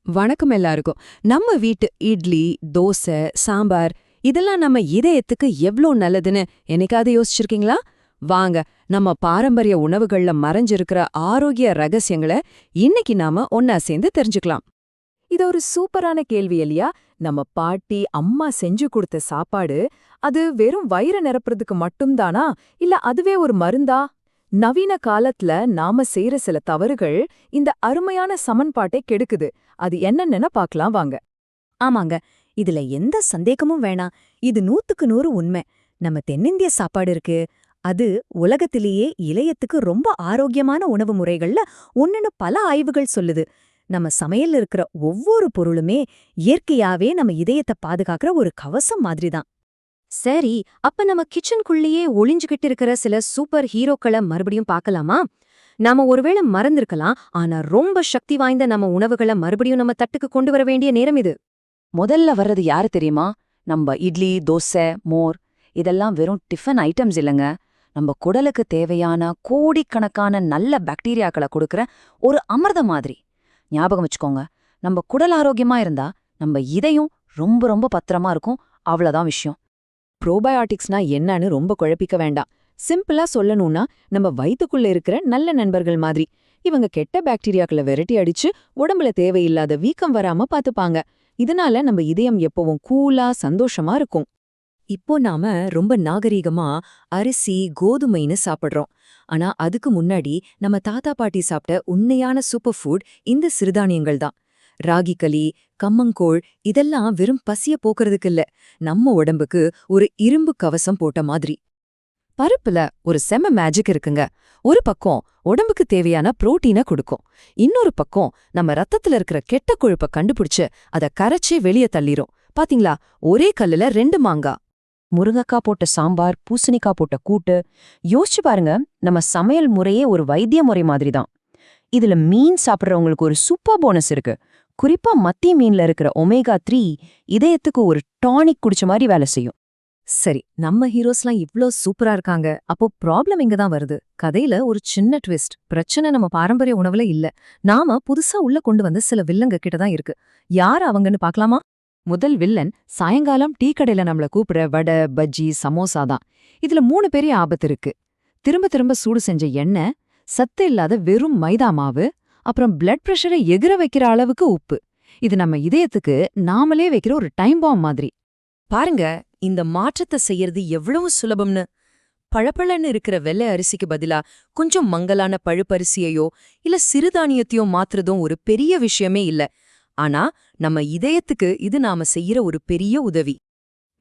வணக்கம் எல்லாருக்கும். நம்ம வீட்டு இட்லி, தோசை, சாம்பார் இதெல்லாம் நம்ம இதயத்துக்கு எவ்ளோ நல்லதுன்னு என்னைக்காவது யோசிச்சிருக்கீங்களா? வாங்க, நம்ம பாரம்பரிய உணவுகள்ல மறைஞ்சிருக்கிற ஆரோக்கிய ரகசியங்களை இன்னைக்கு நாம ஒன்னா சேர்ந்து தெரிஞ்சுக்கலாம். இது ஒரு சூப்பரான கேள்வி இல்லையா? நம்ம பாட்டி, அம்மா செஞ்சு கொடுத்த சாப்பாடு, அது வெறும் வயிற நிரப்புறதுக்கு மட்டும்தானா? இல்ல அதுவே ஒரு மருந்தா? நவீன காலத்துல நாம செய்யற சில தவறுகள் இந்த அருமையான சமன்பாட்டை கெடுக்குது. அது என்னன்னு பார்க்கலாம் வாங்க. ஆமாங்க, இதுல எந்த சந்தேகமும் வேணாம். இது 100க்கு 100 உண்மை. நம்ம தென்னிந்திய சாப்பாடு இருக்கு, அது உலகத்திலேயே இளையத்துக்கு ரொம்ப ஆரோக்கியமான உணவு முறைகள்ல ஒண்ணுன்னு பல ஆய்வுகள் சொல்லுது. நம்ம சமையல்ல இருக்கிற ஒவ்வொரு பொருளுமே இயற்கையாவே நம்ம இதயத்தை பாதுகாக்கிற ஒரு கவசம் மாதிரிதான். சரி, அப்ப நம்ம கிச்சனுக்குள்ளேயே ஒளிஞ்சுகிட்டு இருக்கிற சில சூப்பர் ஹீரோக்களை மறுபடியும் பார்க்கலாமா? நாம ஒருவேளை மறந்திருக்கலாம், ஆனா ரொம்ப சக்தி வாய்ந்த நம்ம உணவுகளை மறுபடியும் நம்ம தட்டுக்கு கொண்டு வர வேண்டிய நேரம் இது. முதல்ல வர்றது யாரு தெரியுமா? நம்ம இட்லி, தோசை, மோர் இதெல்லாம் வெறும் டிஃபன் ஐட்டம்ஸ் இல்லைங்க. நம்ம குடலுக்கு தேவையான கோடிக்கணக்கான நல்ல பாக்டீரியாக்களை கொடுக்கற ஒரு அமிர்தம் மாதிரி. ஞாபகம் வச்சுக்கோங்க, நம்ம குடல் ஆரோக்கியமா இருந்தா நம்ம இதயம் ரொம்ப ரொம்ப பத்திரமா இருக்கும். அவ்வளவுதான் விஷயம். ப்ரோபயாட்டிக்ஸ்னா என்னன்னு ரொம்ப குழப்பிக்க வேண்டாம். சிம்பிளா சொல்லணும்னா, நம்ம வயித்துக்குள்ள இருக்கிற நல்ல நண்பர்கள் மாதிரி. இவங்க கெட்ட பாக்டீரியாக்களை விரட்டி அடிச்சு உடம்புல தேவையில்லாத வீக்கம் வராம பாத்துப்பாங்க. இதனால நம்ம இதயம் எப்பவும் கூலா சந்தோஷமா இருக்கும். இப்போ நாம ரொம்ப நாகரீகமா அரிசி, கோதுமைன்னு சாப்பிடுறோம். ஆனா அதுக்கு முன்னாடி நம்ம தாத்தா பாட்டி சாப்பிட்ட உண்மையான சூப்பர் ஃபுட் இந்த சிறுதானியங்கள் தான். ராகி களி, கம்மங்கூழ் இதெல்லாம் வெறும் பசிய போக்குறதுக்கு இல்ல, நம்ம உடம்புக்கு ஒரு இரும்பு கவசம் போட்ட மாதிரி. பருப்புல ஒரு செம மேஜிக் இருக்குங்க. ஒரு பக்கம் உடம்புக்கு தேவையான புரோட்டீனை கொடுக்கும், இன்னொரு பக்கம் நம்ம ரத்தத்துல இருக்கிற கெட்ட கொழுப்பை கண்டுபிடிச்சு அதை கரைச்சி வெளியே தள்ளிரும். பாத்தீங்களா, ஒரே கல்லுல 2 மாங்கா. முருங்கக்காய் போட்ட சாம்பார், பூசணிக்காய் போட்ட கூட்டு. யோசிச்சு பாருங்க, நம்ம சமையல் முறையே ஒரு வைத்திய முறை மாதிரி தான். இதுல மீன் சாப்பிட்றவங்களுக்கு ஒரு சூப்பர் போனஸ் இருக்கு. குறிப்பா மத்தி மீன்ல இருக்கிற ஒமேகா 3 இதயத்துக்கு ஒரு டானிக் குடிச்ச மாதிரி வேலை செய்யும். சரி, நம்ம ஹீரோஸ்லாம் இவ்ளோ சூப்பரா இருக்காங்க, அப்போ ப்ராப்ளம் இங்கதான் வருது. கதையில ஒரு சின்ன ட்விஸ்ட். பிரச்சனை நம்ம பாரம்பரிய உணவுல இல்ல, நாம புதுசா உள்ள கொண்டு வந்த சில வில்லங்க கிட்டதான் இருக்கு. யார் அவங்கன்னு பாக்கலாமா? முதல் வில்லன் சாயங்காலம் டீ கடையில நம்மள கூப்பிடுற வடை, பஜ்ஜி, சமோசா தான். இதுல 3 பெரிய ஆபத்து இருக்கு. திரும்ப திரும்ப சூடு செஞ்ச எண்ணெய், சத்து இல்லாத வெறும் மைதா மாவு, அப்புறம் பிளட் பிரஷரை எகிற வைக்கிற அளவுக்கு உப்பு. இது நம்ம இதயத்துக்கு நாமளே வைக்கிற ஒரு டைம் பாம் மாதிரி. பாருங்க, இந்த மாற்றத்தை செய்யறது எவ்வளவு சுலபம்னு. பழப்பழன்னு இருக்கிற வெள்ளை அரிசிக்கு பதிலா கொஞ்சம் மங்கலான பழுப்பரிசியையோ இல்ல சிறுதானியத்தையோ மாத்துறதும் ஒரு பெரிய விஷயமே இல்ல. ஆனா நம்ம இதயத்துக்கு இது நாம செய்யற ஒரு பெரிய உதவி.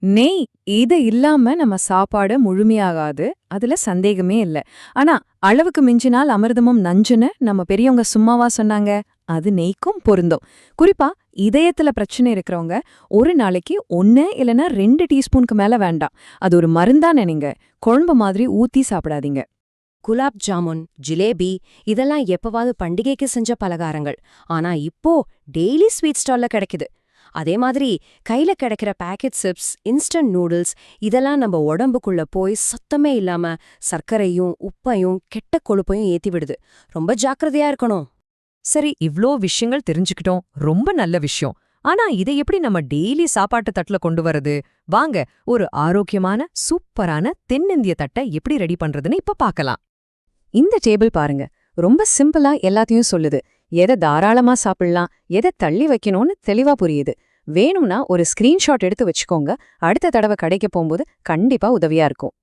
நெய், இது இல்லாம நம்ம சாப்பாடு முழுமையாகாது, அதுல சந்தேகமே இல்ல. ஆனா அளவுக்கு மிஞ்சினால் அமிர்தமும் நஞ்சுன்னு நம்ம பெரியவங்க சும்மாவா சொன்னாங்க? அது நெய்க்கும் பொருந்தும். குறிப்பா இதயத்துல பிரச்சனை இருக்கிறவங்க ஒரு நாளைக்கு 1 இல்லனா 2 டீஸ்பூனுக்கு மேல வேண்டாம். அது ஒரு மருந்தா நினைங்க. குழம்பு மாதிரி ஊத்தி சாப்பிடாதீங்க. குலாப் ஜாமுன், ஜிலேபி இதெல்லாம் எப்பவாவது பண்டிகைக்கு செஞ்ச பலகாரங்கள். ஆனா இப்போ டெய்லி ஸ்வீட் ஸ்டால்ல கிடைக்குது. அதே மாதிரி கையில கிடைக்கிற பேக்கெட் சிப்ஸ், இன்ஸ்டன்ட் நூடுல்ஸ் இதெல்லாம் நம்ம உடம்புக்குள்ள போய் சத்தமே இல்லாம சர்க்கரையும் உப்பையும் கெட்ட கொழுப்பையும் ஏத்தி விடுது. ரொம்ப ஜாக்கிரதையா இருக்கணும். சரி, இவ்ளோ விஷயங்கள் தெரிஞ்சுக்கிட்டோம், ரொம்ப நல்ல விஷயம். ஆனா இதை எப்படி நம்ம டெய்லி சாப்பாட்டு தட்டுல கொண்டு வரது? வாங்க, ஒரு ஆரோக்கியமான சூப்பரான தென்னிந்திய தட்டை எப்படி ரெடி பண்றதுன்னு இப்ப பார்க்கலாம். இந்த டேபிள் பாருங்க, ரொம்ப சிம்பிளா எல்லாத்தையும் சொல்லுது. எதை தாராளமா சாப்பிடலாம், எதை தள்ளி வைக்கணும்னு தெளிவா புரியுது. வேணும்னா ஒரு ஸ்கிரீன்ஷாட் எடுத்து வச்சுக்கோங்க, அடுத்த தடவை கடைக்கு போகும்போது கண்டிப்பா உதவியா இருக்கும்.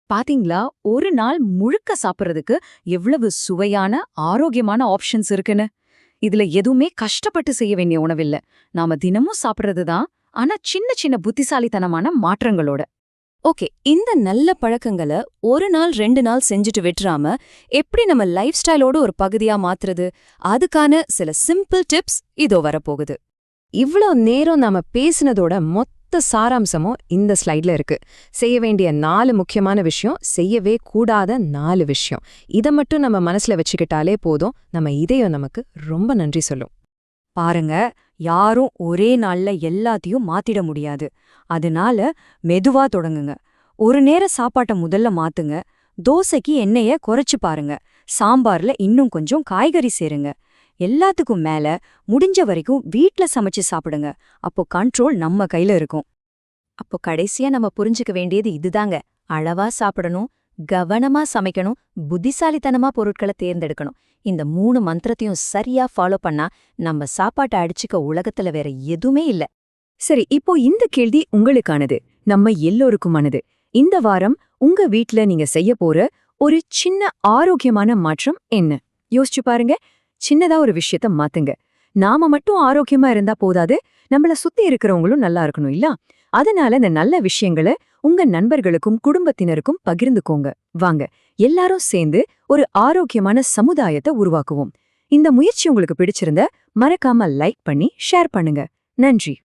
பாத்தீங்களா, ஒரு நாள் முழுக்க சாப்பிடுறதுக்கு எவ்வளவு சுவையான ஆரோக்கியமான ஆப்ஷன்ஸ் இருக்குன்னு. இதுல எதுவுமே கஷ்டப்பட்டு செய்ய வேண்டிய உணவில்ல, நாம தினமும் சாப்பிடுறதுதான். ஆனா சின்ன சின்ன புத்திசாலித்தனமான மாற்றங்களோட. ஓகே, இந்த நல்ல பழக்கங்களை 1 நாள் 2 நாள் செஞ்சுட்டு விட்டுறாம எப்படி நம்ம லைஃப் ஸ்டைலோட ஒரு பகுதியா மாத்துறது, அதுக்கான சில சிம்பிள் டிப்ஸ் இதோ வரப்போகுது. இவ்ளோ நேரம் நாம பேசினதோட மொத்த சாராம்சமும் இந்த ஸ்லைட்ல இருக்கு. செய்ய வேண்டிய 4 முக்கியமான விஷயம், செய்யவே கூடாத 4 விஷயம். இதை மட்டும் நம்ம மனசுல வச்சுக்கிட்டாலே போதும், நம்ம இதயம் நமக்கு ரொம்ப நன்றி சொல்லும். பாருங்க, யாரும் ஒரே நாள்ல எல்லாத்தையும் மாத்திட முடியாது. அதனால மெதுவா தொடங்குங்க. ஒரு நேர சாப்பாட்ட முதல்ல மாத்துங்க. தோசைக்கு எண்ணெய குறைச்சு பாருங்க. சாம்பார்ல இன்னும் கொஞ்சம் காய்கறி சேருங்க. எல்லாத்துக்கும் மேல முடிஞ்ச வரைக்கும் வீட்ல சமைச்சு சாப்பிடுங்க. அப்போ கண்ட்ரோல் நம்ம கையில இருக்கும். அப்போ கடைசியா நம்ம புரிஞ்சுக்க வேண்டியது இதுதாங்க. அளவா சாப்பிடணும், கவனமா சமைக்கணும், புத்திசாலித்தனமா பொருட்களை தேர்ந்தெடுக்கணும். இந்த 3 மந்திரத்தையும் சரியா ஃபாலோ பண்ணா நம்ம சாப்பாட்டை அடிச்சுக்க உலகத்துல வேற எதுவுமே இல்ல. சரி, இப்போ இந்த கேள்வி உங்களுக்கானது, நம்ம எல்லோருக்குமானது. இந்த வாரம் உங்க வீட்ல நீங்க செய்ய போற ஒரு சின்ன ஆரோக்கியமான மாற்றம் என்ன? யோசிச்சு பாருங்க. சின்னதா ஒரு விஷயத்த மாத்துங்க. நாம மட்டும் ஆரோக்கியமா இருந்தா போதாது, நம்மள சுத்தி இருக்கிறவங்களும் நல்லா இருக்கணும் இல்ல? அதனால இந்த நல்ல விஷயங்களை உங்க நண்பர்களுக்கும் குடும்பத்தினருக்கும் பகிர்ந்துக்கோங்க. வாங்க எல்லாரும் சேர்ந்து ஒரு ஆரோக்கியமான சமுதாயத்தை உருவாக்குவோம். இந்த முயற்சி உங்களுக்கு பிடிச்சிருந்தா மறக்காம லைக் பண்ணி ஷேர் பண்ணுங்க. நன்றி.